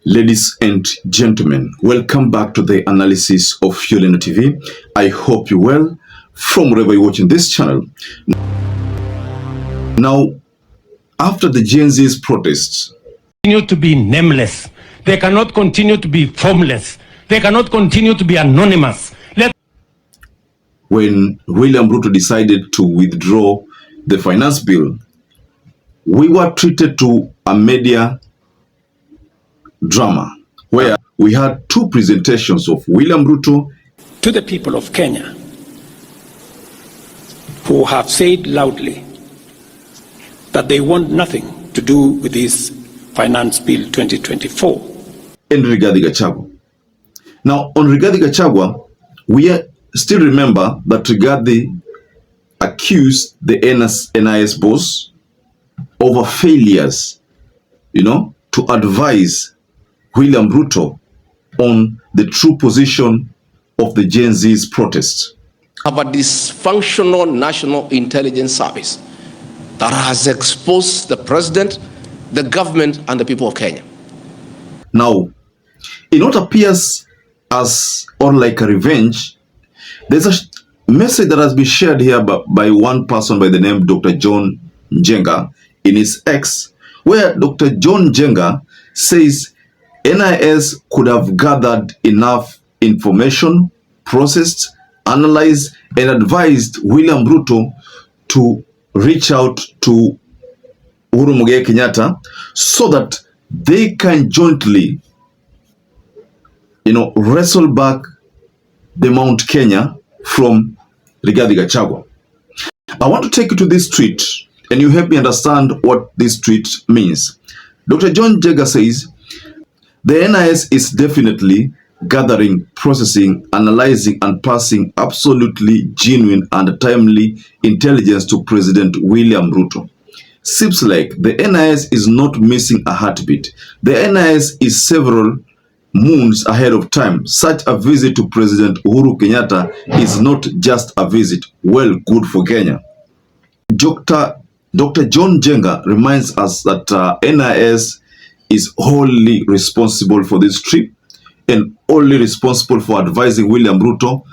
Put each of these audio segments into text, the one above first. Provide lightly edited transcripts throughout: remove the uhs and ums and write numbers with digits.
Ladies and gentlemen, welcome back to the analysis of YOLENO TV. I hope you're well from wherever you're watching this channel. Now, after the Gen Z's protests, continue to be nameless. They cannot continue to be formless. They cannot continue to be anonymous. When William Ruto decided to withdraw the finance bill, we were treated to a media drama where we had two presentations of William Ruto. To the people of Kenya who have said loudly that they want nothing to do with this Finance Bill 2024. And RIGATHI GACHAGUA. Now, on RIGATHI GACHAGUA, we still remember that RIGATHI accused the NIS boss over failures, to advise William Ruto on the true position of the Gen Z's protests. Have a dysfunctional national intelligence service that has exposed the president, the government, and the people of Kenya. Now, in what appears as or like a revenge, there's a message that has been shared here by one person by the name Dr. John Njenga in his X, where Dr. John Njenga says NIS could have gathered enough information, processed, analyzed, and advised William Ruto to reach out to Kenyatta so that they can jointly, wrestle back the Mount Kenya from RIGATHI GACHAGUA. I want to take you to this tweet and you help me understand what this tweet means. Dr. John Njenga says, the NIS is definitely gathering, processing, analyzing, and passing absolutely genuine and timely intelligence to President William Ruto. Seems like the NIS is not missing a heartbeat. The NIS is several moons ahead of time. Such a visit to President Uhuru Kenyatta is not just a visit. Well, good for Kenya. Dr. John Njenga reminds us that NIS is wholly responsible for this trip and only responsible for advising William Ruto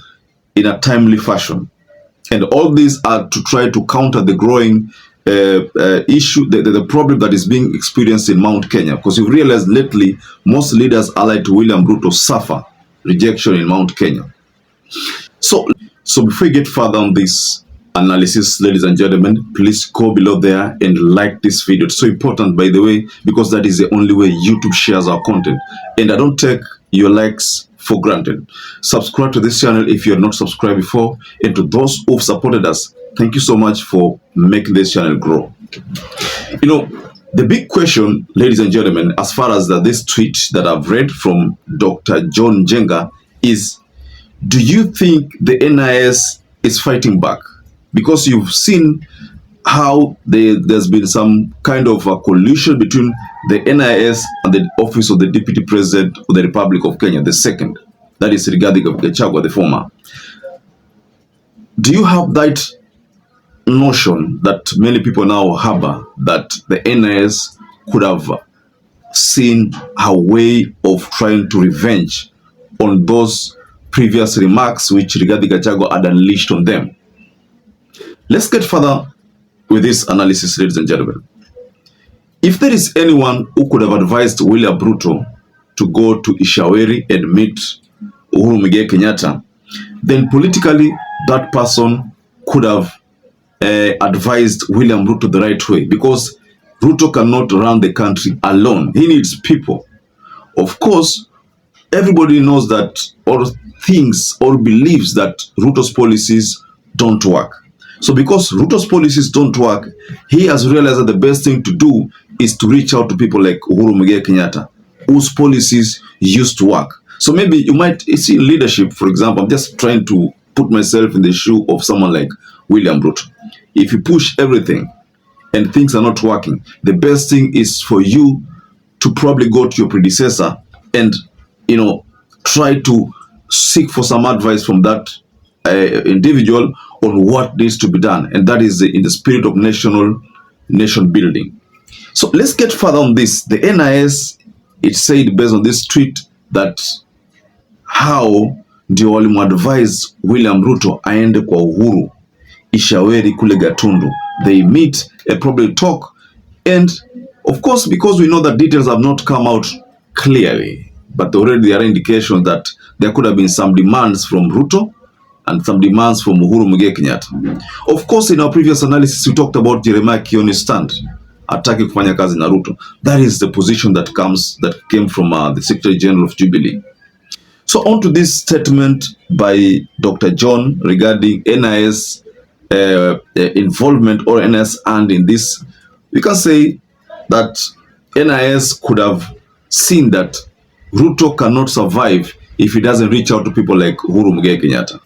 in a timely fashion. And all these are to try to counter the growing issue, the problem that is being experienced in Mount Kenya. Because you've realized lately, most leaders allied to William Ruto suffer rejection in Mount Kenya. So before we get further on this analysis, ladies and gentlemen, please go below there and like this video. It's so important, by the way, because that is the only way YouTube shares our content. And I don't take your likes for granted. Subscribe to this channel if you are not subscribed before. And to those who've supported us, thank you so much for making this channel grow. The big question, ladies and gentlemen, as far as this tweet that I've read from Dr. John Njenga is, do you think the NIS is fighting back? Because you've seen how there's been some kind of a collusion between the NIS and the office of the Deputy President of the Republic of Kenya, the second. That is RIGATHI GACHAGUA, the former. Do you have that notion that many people now harbor, that the NIS could have seen a way of trying to revenge on those previous remarks which RIGATHI GACHAGUA had unleashed on them? Let's get further with this analysis, ladies and gentlemen. If there is anyone who could have advised William Ruto to go to Ishaweri and meet Uhuru Kenyatta, then politically that person could have advised William Ruto the right way, because Ruto cannot run the country alone. He needs people. Of course, everybody knows that, or thinks or believes that Ruto's policies don't work. So because Ruto's policies don't work, he has realized that the best thing to do is to reach out to people like Uhuru Kenyatta, whose policies used to work. So maybe you might see leadership, for example, I'm just trying to put myself in the shoe of someone like William Ruto. If you push everything and things are not working, the best thing is for you to probably go to your predecessor and, try to seek for some advice from that individual on what needs to be done, and that is in the spirit of nation building. So let's get further on this. The NIS it said based on this tweet that how ndio walimuadvise William Ruto aende kwa Uhuru Ishaweri kule Gatundu. They meet and probably talk, and of course, because we know that details have not come out clearly, but already there are indications that there could have been some demands from Ruto and some demands from Uhuru Muigai Kenyatta. Of course, in our previous analysis, we talked about Jeremiah Kioni's stand, ataki kufanya kazi na Ruto. That is the position that came from the Secretary General of Jubilee. So on to this statement by Dr. John regarding NIS involvement or NIS and in this, we can say that NIS could have seen that Ruto cannot survive if he doesn't reach out to people like Uhuru Muigai Kenyatta.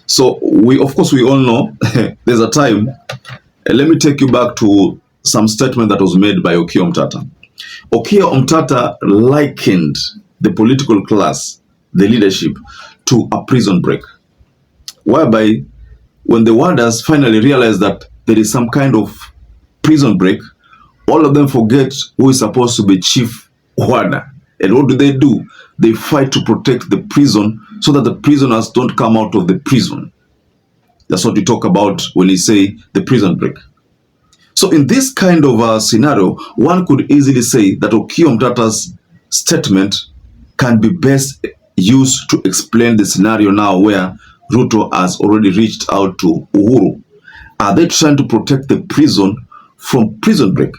So we all know there's a time. Let me take you back to some statement that was made by Okiya Omtatah. Okiya Omtatah likened the political class, the leadership, to a prison break, whereby when the warders finally realize that there is some kind of prison break, all of them forget who is supposed to be chief warder. And what do? They fight to protect the prison so that the prisoners don't come out of the prison. That's what we talk about when we say the prison break. So in this kind of scenario, one could easily say that Okiya Omtatah's statement can be best used to explain the scenario now where Ruto has already reached out to Uhuru. Are they trying to protect the prison from prison break?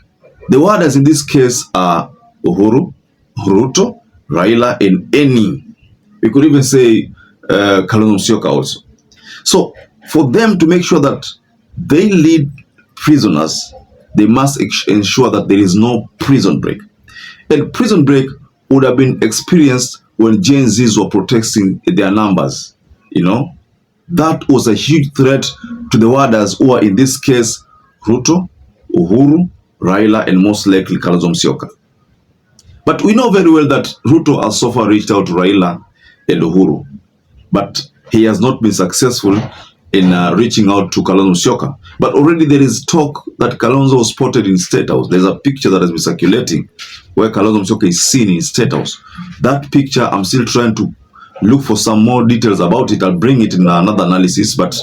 The warders in this case are Uhuru, Ruto, Raila, and any. We could even say Kalonzo Musyoka also. So for them to make sure that they lead prisoners, they must ensure that there is no prison break. And prison break would have been experienced when Gen Zs were protecting their numbers. You know, that was a huge threat to the warders who are in this case Ruto, Uhuru, Raila, and most likely Kalonzo Musyoka. But we know very well that Ruto has so far reached out to Raila and Uhuru, but he has not been successful in reaching out to Kalonzo Musyoka. But already there is talk that Kalonzo was spotted in State House. There's a picture that has been circulating where Kalonzo Musyoka is seen in State House. That picture, I'm still trying to look for some more details about it. I'll bring it in another analysis, but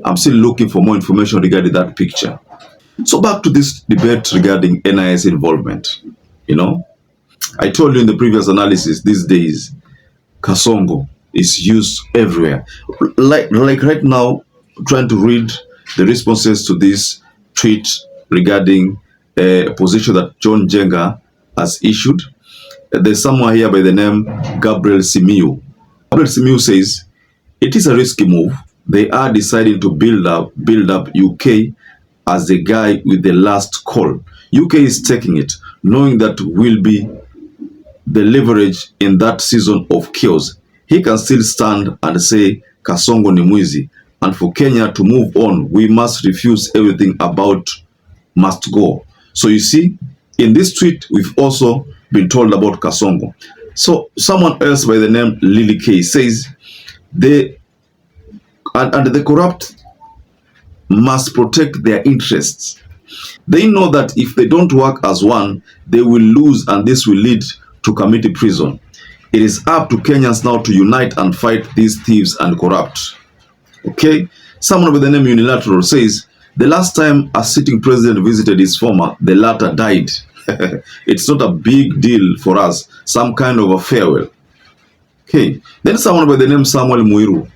I'm still looking for more information regarding that picture. So back to this debate regarding NIS involvement. You know, I told you in the previous analysis, these days, Kasongo is used everywhere. Like right now, trying to read the responses to this tweet regarding a position that John Jenga has issued. There's someone here by the name Gabriel Simiyu. Gabriel Simiyu says, it is a risky move. They are deciding to build up UK as the guy with the last call. UK is taking it, knowing that will be the leverage in that season of chaos. He can still stand and say Kasongo ni mwizi. And for Kenya to move on, we must refuse everything about must go. So you see, in this tweet, we've also been told about Kasongo. So someone else by the name Lily K says, the corrupt must protect their interests. They know that if they don't work as one, they will lose, and this will lead to community prison. It is up to Kenyans now to unite and fight these thieves and corrupt. Okay, someone with the name Unilateral says, the last time a sitting president visited his former, the latter died. It's not a big deal for us, some kind of a farewell. Okay, then someone by the name Samuel Muiru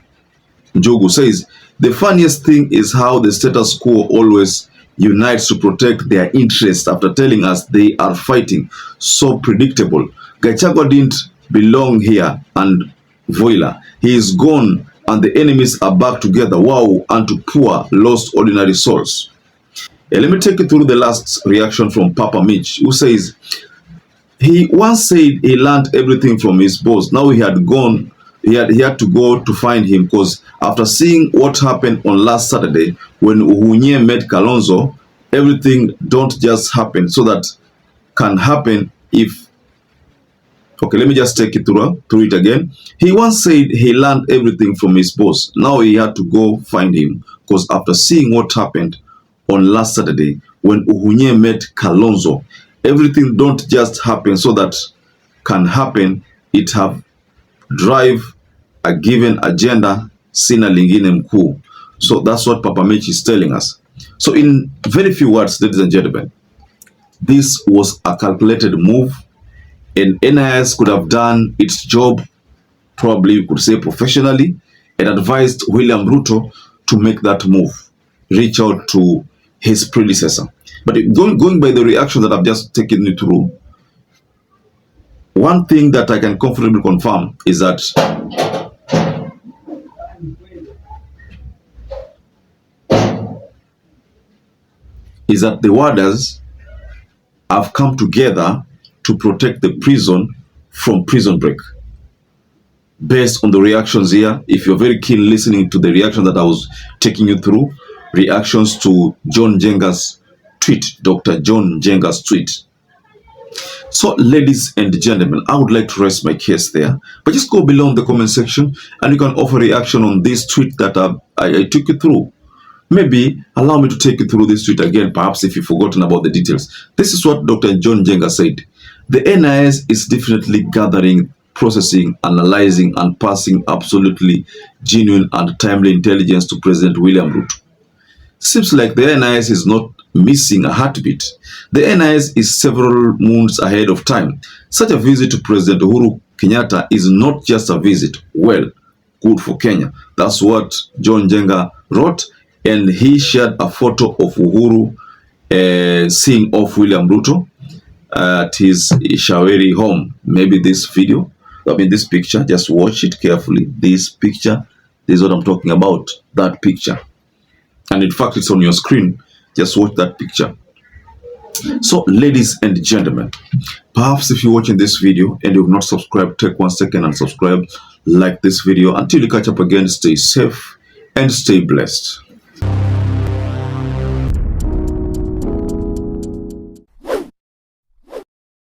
Njogu says, the funniest thing is how the status quo always unites to protect their interests after telling us they are fighting. So predictable. Gachagua didn't belong here and Voila. He is gone and the enemies are back together. Wow, and to poor, lost, ordinary souls. Let me take you through the last reaction from Papa Mitch, who says, he once said he learned everything from his boss. Now he had to go to find him, because after seeing what happened on last Saturday when Uhunye met Kalonzo, everything don't just happen. So that can happen if... Okay, let me just take it through it again. He once said he learned everything from his boss. Now he had to go find him, because after seeing what happened on last Saturday when Uhunye met Kalonzo, Everything don't just happen so that can happen, it have drive a given agenda, sina lingine mkuu. So that's what Papa Mitch is telling us. So in very few words, ladies and gentlemen, this was a calculated move, and NIS could have done its job, probably you could say professionally, and advised William Ruto to make that move, reach out to his predecessor. But going by the reaction that I've just taken you through, one thing that I can comfortably confirm is that the warders have come together to protect the prison from prison break. Based on the reactions here, if you're very keen listening to the reaction that I was taking you through, reactions to John Njenga's tweet, Dr. John Njenga's tweet. So, ladies and gentlemen, I would like to rest my case there. But just go below in the comment section and you can offer reaction on this tweet that I took you through. Maybe allow me to take you through this tweet again, perhaps if you've forgotten about the details. This is what Dr. John Njenga said. The NIS is definitely gathering, processing, analyzing, and passing absolutely genuine and timely intelligence to President William Ruto. Seems like the NIS is not missing a heartbeat. The NIS is several moons ahead of time. Such a visit to President Uhuru Kenyatta is not just a visit. Well, good for Kenya. That's what John Njenga wrote, and he shared a photo of Uhuru seeing off William Ruto at his Shaweri home. Maybe this video, this picture, just watch it carefully. This picture, this is what I'm talking about, that picture. And in fact, it's on your screen. Just watch that picture. So, ladies and gentlemen, perhaps if you're watching this video and you've not subscribed, take 1 second and subscribe, like this video. Until you catch up again, stay safe and stay blessed.